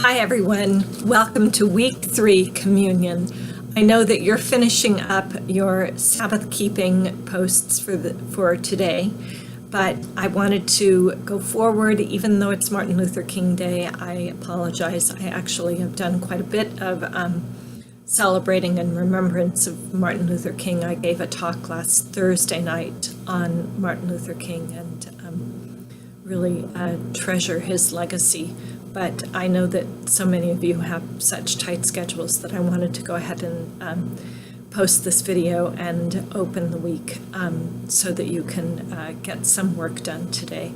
Hi everyone, welcome to week 3 communion. I know that you're finishing up your Sabbath keeping posts for today, but I wanted to go forward even though it's Martin Luther King Day. I apologize. I actually have done quite a bit of celebrating in remembrance of Martin Luther King. I gave a talk last Thursday night on Martin Luther King and really treasure his legacy. But I know that so many of you have such tight schedules that I wanted to go ahead and post this video and open the week so that you can get some work done today.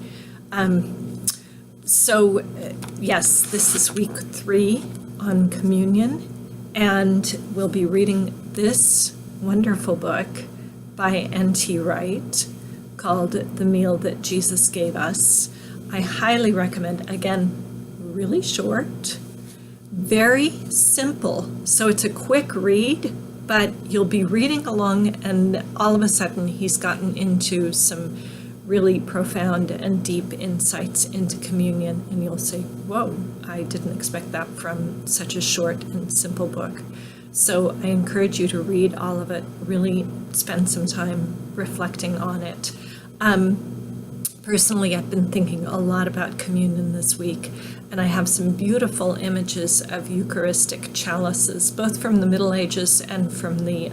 Yes, this is week 3 on communion, and we'll be reading this wonderful book by N.T. Wright called The Meal That Jesus Gave Us. I highly recommend, again, really short, very simple. So it's a quick read, but you'll be reading along and all of a sudden he's gotten into some really profound and deep insights into communion, and you'll say, whoa, I didn't expect that from such a short and simple book. So I encourage you to read all of it, really spend some time reflecting on it. Personally, I've been thinking a lot about communion this week, and I have some beautiful images of Eucharistic chalices, both from the Middle Ages and from the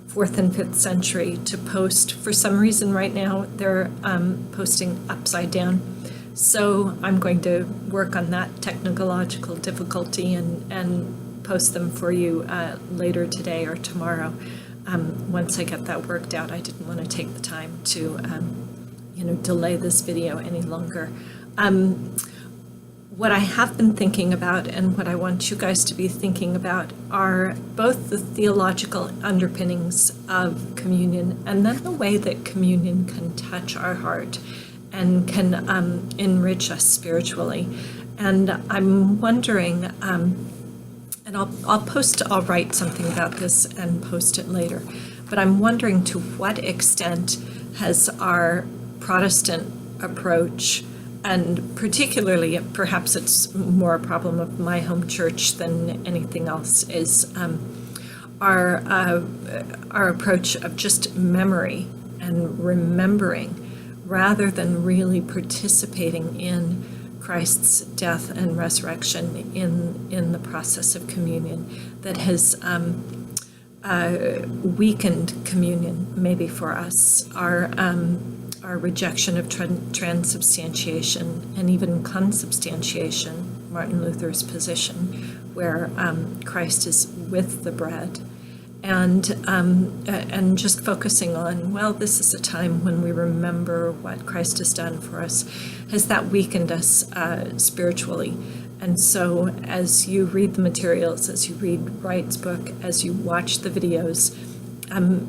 4th and 5th century, to post. For some reason right now, they're posting upside down. So I'm going to work on that technological difficulty and post them for you later today or tomorrow. Once I get that worked out, I didn't want to take the time to delay this video any longer. What I have been thinking about and what I want you guys to be thinking about are both the theological underpinnings of communion and then the way that communion can touch our heart and can enrich us spiritually. And I'm wondering, and I'll write something about this and post it later, but I'm wondering to what extent has our Protestant approach, and particularly perhaps it's more a problem of my home church than anything else, is our approach of just memory and remembering rather than really participating in Christ's death and resurrection in the process of communion, that has weakened communion maybe for us. Our rejection of transubstantiation and even consubstantiation, Martin Luther's position, where Christ is with the bread, and just focusing on, well, this is a time when we remember what Christ has done for us. Has that weakened us spiritually? And so as you read the materials, as you read Wright's book, as you watch the videos,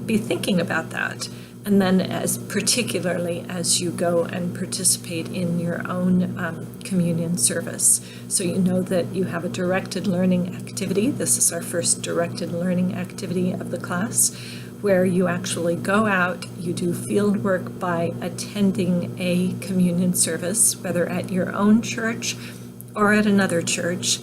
be thinking about that. And then particularly as you go and participate in your own communion service. So you know that you have a directed learning activity. This is our first directed learning activity of the class, where you actually go out, you do field work by attending a communion service, whether at your own church or at another church.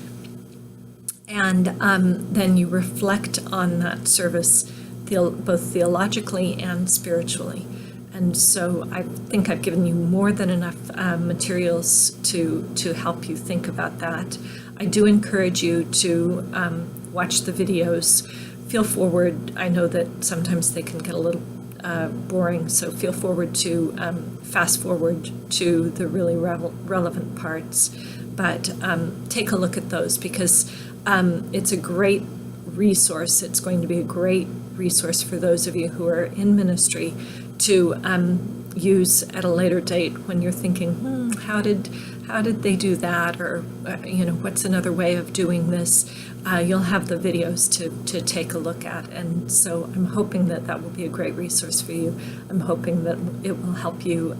And then you reflect on that service both theologically and spiritually. And so I think I've given you more than enough materials to help you think about that. I do encourage you to watch the videos. Feel forward. I know that sometimes they can get a little boring, so feel forward to fast forward to the really relevant parts. But take a look at those, because it's a great resource. It's going to be a great resource for those of you who are in ministry to use at a later date when you're thinking, how did they do that, or what's another way of doing this? You'll have the videos to take a look at, and so I'm hoping that will be a great resource for you. I'm hoping that it will help you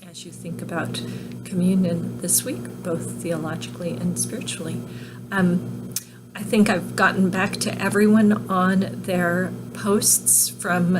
as you think about communion this week, both theologically and spiritually. I think I've gotten back to everyone on their posts from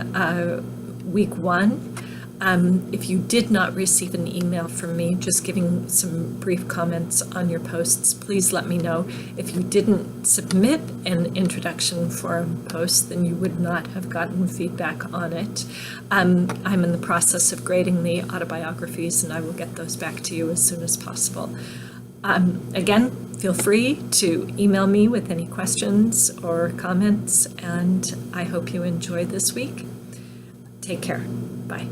week 1. If you did not receive an email from me just giving some brief comments on your posts, please let me know. If you didn't submit an introduction forum post, then you would not have gotten feedback on it. I'm in the process of grading the autobiographies, and I will get those back to you as soon as possible. Again, feel free to email me with any questions or comments, and I hope you enjoy this week. Take care. Bye.